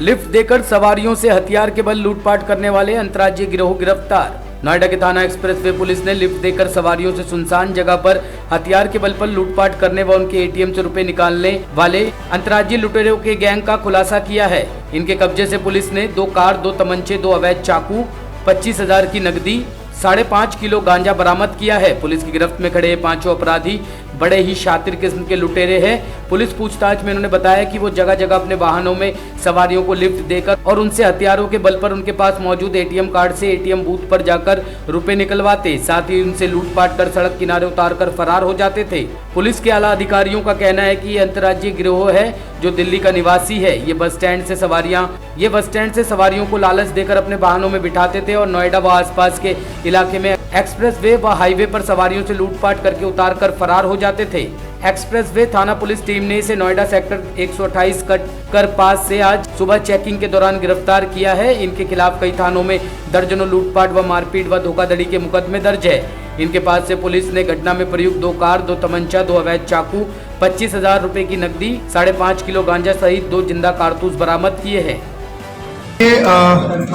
Lift देकर सवारियों से हथियार के बल लूटपाट करने वाले अंतर्राज्यीय गिरोह गिरफ्तार। नोएडा के थाना एक्सप्रेसवे पुलिस ने लिफ्ट देकर सवारियों से सुनसान जगह पर हथियार के बल पर लूटपाट करने व उनके एटीएम से रुपए निकालने वाले अंतर्राज्यीय लुटेरों के गैंग का खुलासा किया है। इनके कब्जे से पुलिस ने 2 कार, 2 तमंचे, 2 अवैध चाकू, 25,000 की नकदी, 5.5 किलो गांजा बरामद किया है। पुलिस की गिरफ्त में खड़े 5 अपराधी बड़े ही शातिर किस्म के लुटेरे हैं। पुलिस पूछताछ में उन्होंने बताया कि वो जगह जगह अपने वाहनों में सवारियों को लिफ्ट देकर और उनसे हथियारों के बल पर उनके पास मौजूद एटीएम कार्ड से एटीएम बूथ पर जाकर रुपए निकलवाते, साथ ही उनसे लूटपाट कर सड़क किनारे उतारकर फरार हो जाते थे। पुलिस के आला अधिकारियों का कहना है कि ये अंतर्राज्यीय गिरोह है जो दिल्ली का निवासी है। ये बस स्टैंड से सवारियों को लालच देकर अपने वाहनों में बिठाते थे और नोएडा व आसपास के इलाके में एक्सप्रेसवे व हाईवे पर सवारियों से लूटपाट करके उतार कर फरार हो जाते थे। एक्सप्रेसवे थाना पुलिस टीम ने इसे नोएडा सेक्टर 128 कट कर पास से आज सुबह चेकिंग के दौरान गिरफ्तार किया है। इनके खिलाफ कई थानों में दर्जनों लूटपाट व मारपीट व धोखाधड़ी के मुकदमे दर्ज है। इनके पास से पुलिस ने घटना में प्रयुक्त 2 कार, 2 तमंचा, 2 अवैध चाकू, 25,000 रुपए की नकदी, 5.5 किलो गांजा सहित 2 जिंदा कारतूस बरामद किए हैं।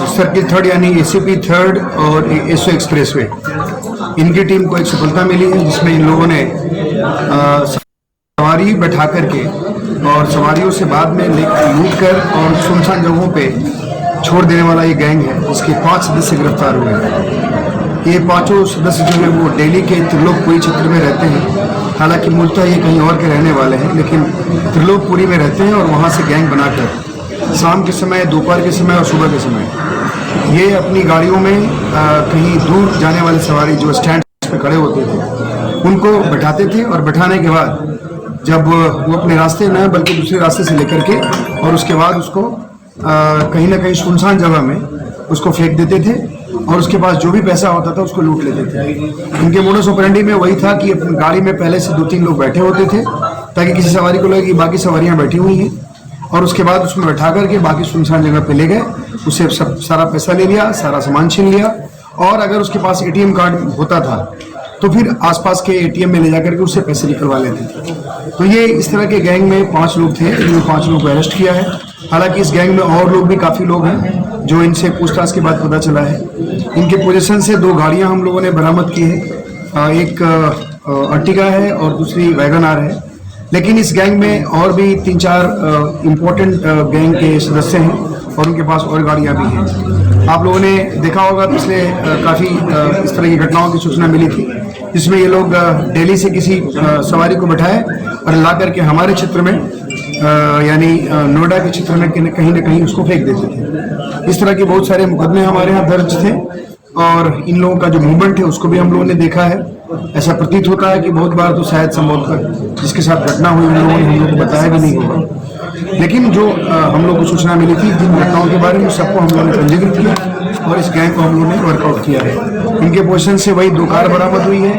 सर्किल 3 यानी एसीपी 3 और एसओ एक्सप्रेसवे इनकी टीम को एक सफलता मिली है, जिसमें इन लोगों ने सवारी बैठा करके और सवारियों से बाद में लूट कर और सुनसान जगहों पे छोड़ देने वाला ये गैंग है। इसके 5 सदस्य गिरफ्तार हुए हैं। ये 5 सदस्य जो है वो दिल्ली के त्रिलोकपुरी क्षेत्र में रहते हैं। हालांकि मूलतः ये कहीं और के रहने वाले हैं, लेकिन त्रिलोकपुरी में रहते हैं और वहाँ से गैंग बनाकर शाम के समय, दोपहर के समय और सुबह के समय ये अपनी गाड़ियों में कहीं दूर जाने वाले सवारी जो स्टैंड पे खड़े होते थे उनको बैठाते थे और बैठाने के बाद जब वो अपने रास्ते न बल्कि दूसरे रास्ते से लेकर के और उसके बाद उसको कहीं ना कहीं सुनसान जगह में उसको फेंक देते थे और उसके पास जो भी पैसा होता था उसको लूट लेते थे। इनके मोडस ऑपरेंडी में वही था कि अपनी गाड़ी में पहले से 2-3 लोग बैठे होते थे ताकि किसी सवारी को लगे कि बाकी सवारियाँ बैठी हुई हैं, और उसके बाद उसमें बैठा करके बाकी सुनसान जगह पे ले गए, उससे सब सारा पैसा ले लिया, सारा सामान छीन लिया, और अगर उसके पास एटीएम कार्ड होता था तो फिर आसपास के एटीएम में ले जाकर के उससे पैसे निकलवा लेते थे। तो ये इस तरह के गैंग में 5 लोग थे, इन 5 लोगों को अरेस्ट किया है। हालांकि इस गैंग में और लोग भी काफ़ी लोग हैं जो इनसे पूछताछ के बाद पता चला है। इनके पोजीशन से 2 गाड़ियाँ हम लोगों ने बरामद की है, एक अर्टिगा है और दूसरी वैगन आर है। लेकिन इस गैंग में और भी 3-4 इम्पोर्टेंट गैंग के सदस्य हैं और उनके पास और गाड़ियां भी हैं। आप लोगों ने देखा होगा पिछले काफ़ी इस तरह की घटनाओं की सूचना मिली थी, जिसमें ये लोग दिल्ली से किसी सवारी को बैठाए और ला करके हमारे क्षेत्र में यानी नोएडा के क्षेत्र में कहीं ना कहीं उसको फेंक देते थे। इस तरह के बहुत सारे मुकदमे हमारे यहाँ दर्ज थे और इन लोगों का जो मूवमेंट है उसको भी हम लोगों ने देखा है। ऐसा प्रतीत होता है कि बहुत बार तो शायद संभवतः जिसके साथ घटना हुई उन लोगों ने हम लोग को बताया भी नहीं होगा, लेकिन जो हम लोग को सूचना मिली थी जिन घटनाओं के बारे में सबको हम लोगों ने पंजीकृत किया और इस गैंग को हम लोगों ने वर्कआउट किया है। इनके पोजीशन से वही 2 कार बरामद हुई है,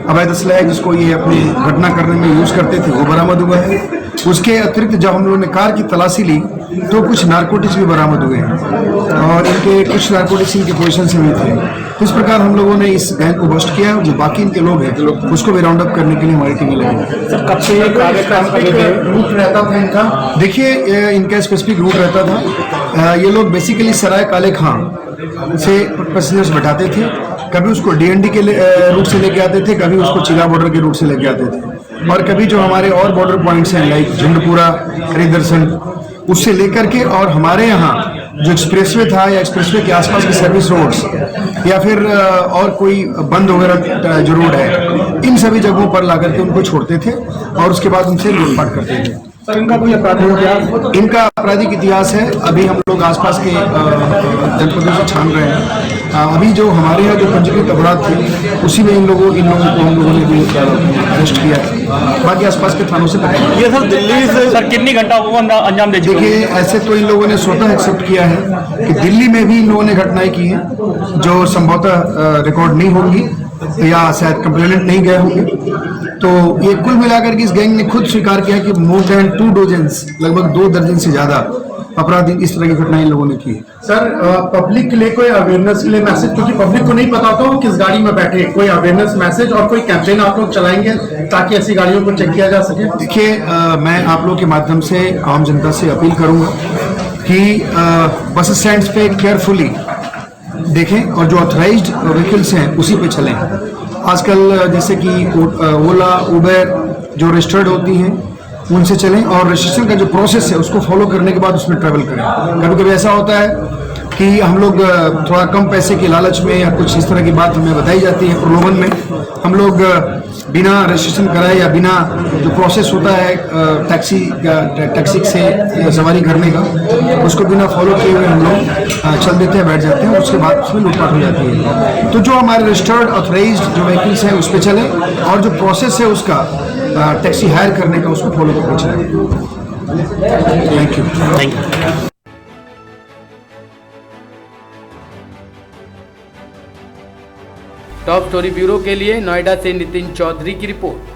अवैध असला है जिसको ये अपनी घटना करने में यूज करते थे वो बरामद हुआ है। उसके अतिरिक्त जब हम लोगों ने कार की तलाशी ली तो कुछ नारकोटिक्स भी बरामद हुए हैं और इनके कुछ नारकोटिक्स इनके पोजीशन से भी थे। तो इस प्रकार हम लोगों ने इस गैंग को बस्ट किया और जो बाकी इनके लोग हैं उसको भी राउंड अप करने के लिए हमारी टीमें लगी। सर, कब से रूट रहता था इनका? देखिए, इनका स्पेसिफिक रूट रहता था। ये लोग बेसिकली सराय काले खां से पैसेंजर्स बैठाते थे, कभी उसको डीएनडी के रूट से लेके आते थे, कभी उसको चिला बॉर्डर के रूट से लेके आते थे, और कभी जो हमारे और बॉर्डर पॉइंट्स हैं लाइक झुंडपुरा, हरिदर्शन, उससे लेकर के और हमारे यहाँ जो एक्सप्रेसवे था या एक्सप्रेसवे के आसपास की सर्विस रोड्स या फिर और कोई बंद वगैरह जो रोड है, इन सभी जगहों पर ला करके उनको छोड़ते थे और उसके बाद उनसे लूटपाट करते थे। सर, इनका कोई आपराधिक इतिहास? इनका आपराधिक इतिहास है, अभी हम लोग आसपास के जनपदों से छान रहे हैं। अभी जो हमारे यहाँ जो पंजीकृत अपराध थे उसी में इन लोगों को हम लोगों ने भी अरेस्ट किया है। बाकी आसपास के थानों से पकड़ा। ये सर दिल्ली से सर कितनी घंटा को अंजाम दे चुके? देखिए, ऐसे तो इन लोगों ने स्वतः एक्सेप्ट किया है कि दिल्ली में भी इन लोगों ने घटनाएं की हैं जो संभवतः रिकॉर्ड नहीं होंगी या शायद कंप्लेनेंट नहीं गए होंगे। तो ये कुल मिलाकर के इस गैंग ने खुद स्वीकार किया कि मोर देन 2 डजन्स, लगभग 2 दर्जन से ज्यादा अपराध इस तरह की घटनाएं लोगों ने की। सर, पब्लिक के लिए कोई अवेयरनेस के लिए मैसेज, क्योंकि पब्लिक को नहीं पता होता वो किस गाड़ी में बैठे, कोई अवेयरनेस मैसेज और कोई कैंपेन आप लोग चलाएंगे ताकि ऐसी गाड़ियों को चेक किया जा सके? देखिए, मैं आप लोग के माध्यम से आम जनता से अपील करूंगा कि बस स्टैंड्स पे केयरफुली देखें और जो ऑथराइज्ड व्हीकल्स हैं उसी पे चलें। आजकल जैसे कि ओला उबर जो रजिस्टर्ड होती हैं उनसे चलें और रजिस्ट्रेशन का जो प्रोसेस है उसको फॉलो करने के बाद उसमें ट्रैवल करें। कभी कभी ऐसा होता है कि हम लोग थोड़ा कम पैसे के लालच में या कुछ इस तरह की बात हमें बताई जाती है प्रलोभन में, हम लोग बिना रजिस्ट्रेशन कराए या बिना जो प्रोसेस होता है टैक्सी से सवारी करने का उसको बिना फॉलो किए हुए हम लोग चल देते हैं, बैठ जाते हैं और उसके बाद उसमें लूटपाट हो जाती है। तो जो हमारे रजिस्टर्ड ऑथराइज्ड जो व्हीकल्स हैं उस पर चलें और जो प्रोसेस है उसका टैक्सी हायर करने का उसको फॉलो करके चलें। Thank you. Top story bureau के लिए नोएडा से नितिन चौधरी की रिपोर्ट।